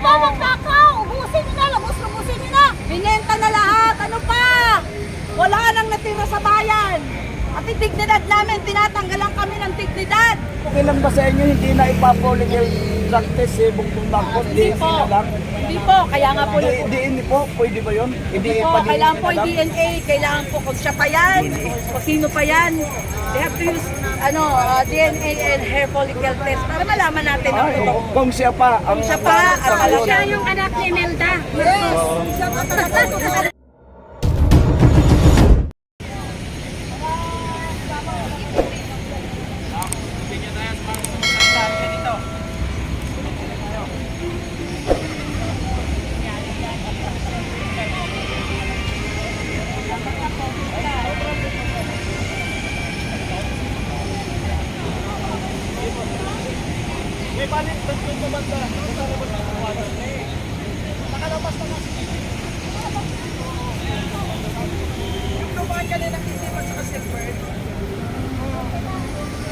po magnakaw! Ubusin niyo na! Lubos-lubusin niyo na! Binenta na lahat! Ano pa? Wala nang natira sa bayan! At yung dignidad namin, tinatanggalan kami ng dignidad! Okay lang ba sa inyo hindi na ipapoligal practice si Bongbong Marcos? Hindi po. na lang? Hindi po, kaya nga po Hindi po, pwede ba yun? Hindi po, kailangan po yung DNA, kailangan po kung siya pa yan, kung sino pa yan. They have to use DNA and hair follicle test para malaman natin ang totoo. Kung siya pa. Kung siya pa, at alam Siya yung anak ni Imelda. Yes! Siya pa talaga. May palit, doon kumanda. Nakalabas na kasi. Yung lumaan ka na nakisipan sa Kasipwerd.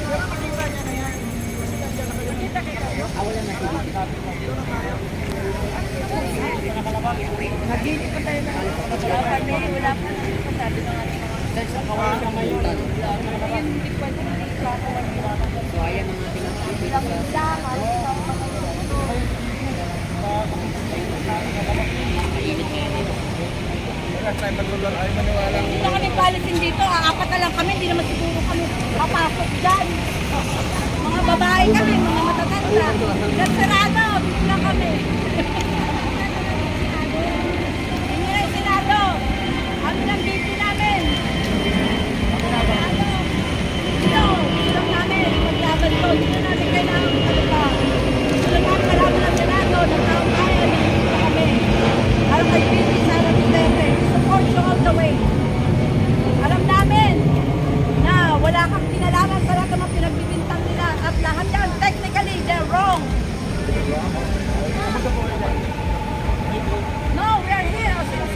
Pero makita niya na yan. Kasi nandiyan na kayo. Kita-kita. Wala na kayo. Nagigit pa tayo na. Wala pa na. Sabi ng ating mga dahil sa kawalan na ngayon. Hindi pwede na ikaw. So ayan ang ating hindi na kami palitin dito, apat na lang kami, hindi naman siguro kami papasok dyan. Mga babae kami, mga matatanda. Dyan sarado, dito lang kami. Hindi na yung Senado. Ano lang dito namin? Senado. Dito, lang namin. Maglaban to. Dito namin kailangan ano pa. Dito namin kailangan ng Senado. Nagtaong kaya dito kami. Alam kay Bibi, Sara Duterte. Support you all the way. Alam namin na wala kang kinalaman sa lahat ng mga pinagbibintang nila at lahat yan, technically, they're wrong. No, we are here since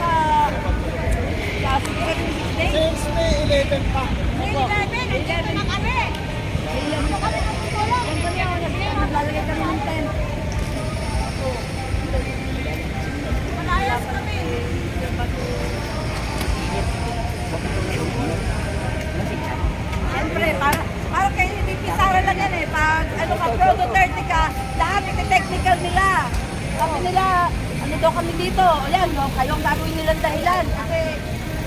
Since May 11 pa. May 11, nandito na kami. Dito kami nagtutulong. Naglalagay kami ng tent. Malayas kami. Siyempre, para kayo pipisaran lang yan eh. Pag pro Duterte ka, lahat technical nila. Sabi nila, ano daw kami dito? O yan, no, kayong gagawin nilang dahilan. Kasi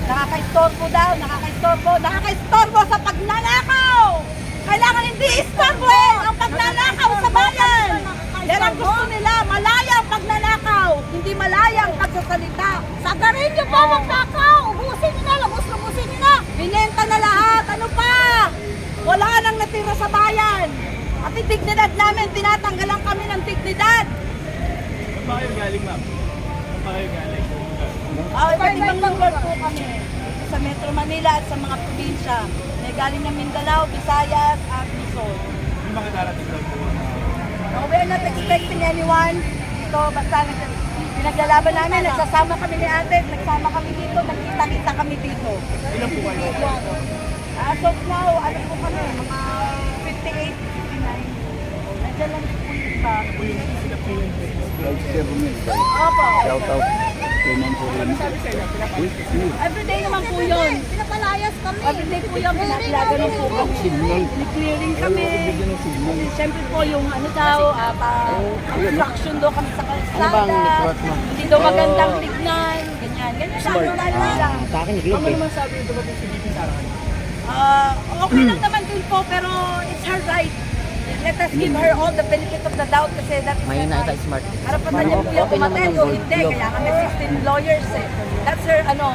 nakaka-istorbo daw, nakaka-istorbo sa pagnanakaw! Kailangan hindi istorbohin ang pagnanakaw sa bayan! Yan ang gusto nila, malaya ang pagnanakaw, hindi malaya ang pagsasalita. Sagarin niyo po magnakaw! Ubusin niyo na! Lubos-lubusin niyo na! Binenta na lahat, ano pa? Wala nang natira sa bayan. At yung dignidad namin, tinatanggalan kami ng dignidad. Saan ba kayo galing, ma'am? Saan ba kayo galing? Iba't ibang lugar po kami. Sa Metro Manila at sa mga probinsya. May galing ng Mindanao, Visayas at Luzon. Yung mga darating daw po. No, we're not expecting anyone. Ito, basta pinaglalaban namin, nagsasama kami ni ate, nagsama kami dito, nagkita-kita kami dito. Ilan po kayo? As of now, ano po kami, mga 58, 59. Nandiyan lang po yung iba. Po yung sila po yung Opo. shout out. Ano sabi sa inyo? Everyday naman po yun. Pinapalayas kami. Everyday po yung pinaglagan po kami. Clearing kami. Siyempre po yung ano daw, obstruction daw kami sa kalsada. Hindi daw magandang tignan. Ganyan. Ganyan lang. Sa akin, iglog Ano eh. naman sabi yung dumating si Bibi Sara? Okay lang naman din po, pero it's her right. Let us give her all the benefit of the doubt kasi that's May na ita smart. karapatan niya po yung Okay naman kumaten yung o gold hindi. globe. Kaya kami 16 lawyers eh. That's her, ano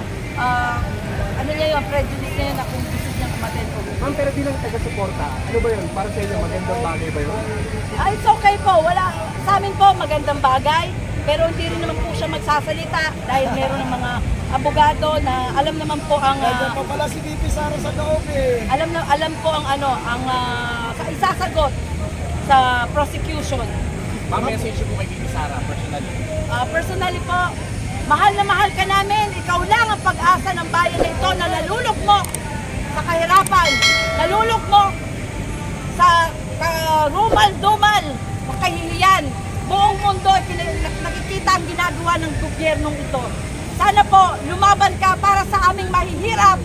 niya yung prejudice niya na kung gusto niyang kumaten o hindi. Ma'am, pero bilang taga-suporta, ano ba yun? Para sa inyo, magandang bagay ba yun? It's okay po. Wala. Sa amin po, magandang bagay. Pero hindi rin naman po siya magsasalita dahil meron ng mga abogado na alam naman po ang Nandiyan pa pala si Bibi Sara sa loob eh. alam po ang isasagot sa prosecution. Ang message po kay Bibi Sara, personally. Personally po, mahal na mahal ka namin. Ikaw lang ang pag-asa ng bayan na ito na nalulog mo sa kahirapan. Nalulog mo sa rumal-dumal, makahihiyan. Buong mundo ay nakikita nakikita ang ginagawa ng gobyernong ito. Sana po, lumaban ka para sa aming mahihirap,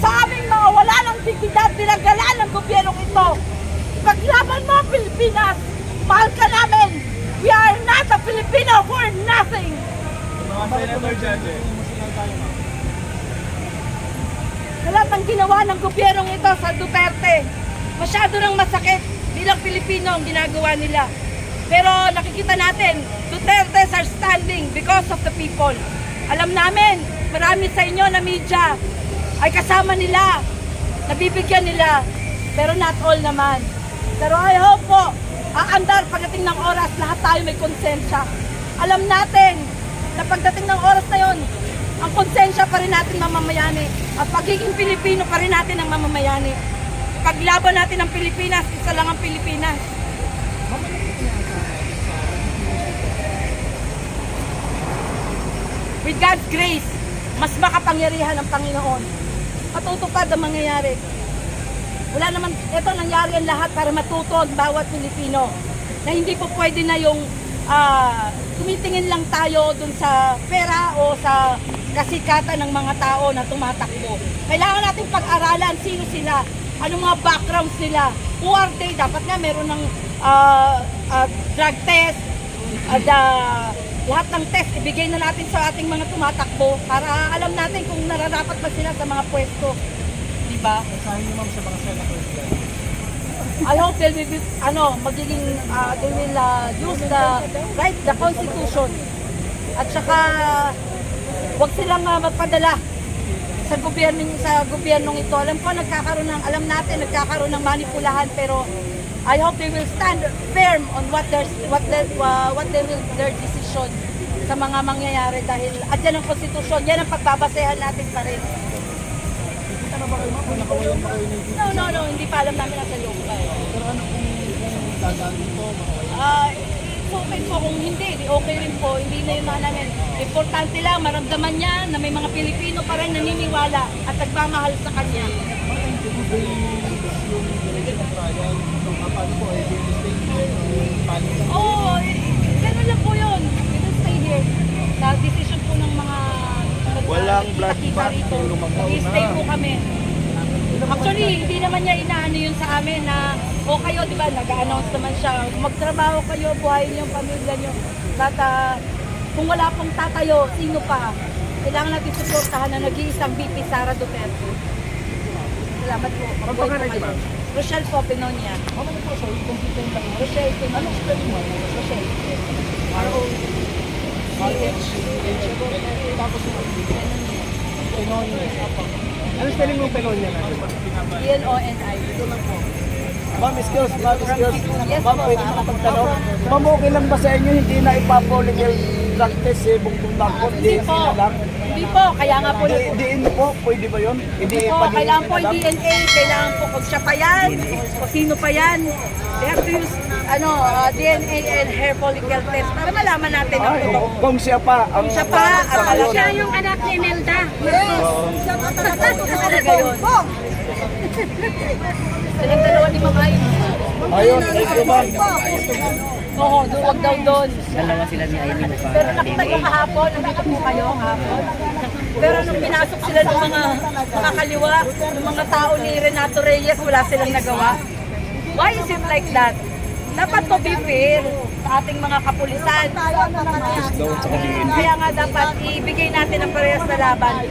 sa aming mga wala ng dignidad, dinagala ng gobyernong ito. Paglaban mo, Pilipinas! Mahal ka namin! We are not a Filipino for nothing! Sa lahat ng ginawa ng gobyernong ito sa Duterte, masyado nang masakit bilang Pilipino ang ginagawa nila. Pero nakikita natin, Dutertes are standing because of the people. Alam namin, marami sa inyo na media ay kasama nila, nabibigyan nila, pero not all naman. Pero I hope po, aandar pagdating ng oras, lahat tayo may konsensya. Alam natin na pagdating ng oras na yon, ang konsensya pa rin natin mamamayani at pagiging Pilipino pa rin natin ang mamamayani. Paglaban natin ang Pilipinas, isa lang ang Pilipinas. With God's grace, mas makapangyarihan ang Panginoon. Matutupad ang mangyayari. Wala naman, ito nangyari ang lahat para matuto ang bawat Pilipino. Na hindi po pwede na yung tumitingin lang tayo dun sa pera o sa kasikatan ng mga tao na tumatakbo. Kailangan natin pag-aralan sino sila, anong mga backgrounds nila, who are they. Dapat nga meron ng drug test, lahat ng test ibigay na natin sa ating mga tumatakbo para alam natin kung nararapat ba sila sa mga pwesto. Diba? Sahin niyo ma'am sa mga senators dyan. I hope they will, magiging, they will use the Constitution. At saka, huwag silang magpadala sa gobyernong ito. Alam ko, alam natin, nagkakaroon ng manipulahan, pero I hope they will stand firm on their decision sa mga mangyayari dahil andyan ang Constitution, yan ang pagbabasehan natin pa rin. Ano ba kayo ma'am? Nakawalan ba kayo ng No, hindi pa alam namin nasa loob pa. Pero ano kung dadaan dito? It's okay po, kung hindi, okay rin po, hindi na yun namin. Importante lang, maramdaman niya na may mga Pilipino pa rin naniniwala at nagmamahal sa kanya. Oo, ganun lang po yun. We will stay here. Sa decision po ng mga Walang blood kita bath rito. kung lumagaw na. Stay po kami. Actually, hindi naman niya inaano yun sa amin na o kayo, di ba, nag-announce naman siya, magtrabaho kayo, buhayin niyo ang pamilya niyo. At kung wala pong tatayo, sino pa? Kailangan natin suportahan na nag-iisang VP Sara Duterte. Salamat po. Magpakanay ka ba? Rochelle po, Pinonia. Ano po siya? Computer lang. Rochelle Pinonia. Anong spelling mo? Rochelle. Tapos Penonia. Ano spelling mo Penonia na? Pinonia. Ma'am, excuse. Yes, Ma'am, po. pwede makapagtanong. Ma'am, okay lang ba sa inyo hindi na ipapoligal drug test si Bongbong Marcos? Hindi po. na lang? Hindi po. Kaya nga po. Diin po, pwede ba yun? Hindi Po, pa kailangan po yung DNA, kailangan po kung siya pa yan, kung sino pa yan. They have to use DNA and hair follicle test para malaman natin ang totoo. Kung siya pa. Kung siya pa, at alam siya yung anak ni Imelda. talaga yun. Silang dalawa ni Mang Ayun. Ayun, thank you ma'am. Oo, huwag daw doon. Dalawa sila ni Aileen pa Pero nakita ko kahapon, nandito po kayo kahapon. Pero nung pinasok sila ng mga kaliwa, ng mga tao ni Renato Reyes, wala silang nagawa. Why is it like that? Dapat to be fair sa ating mga kapulisan. Kaya nga dapat ibigay natin ang parehas na laban.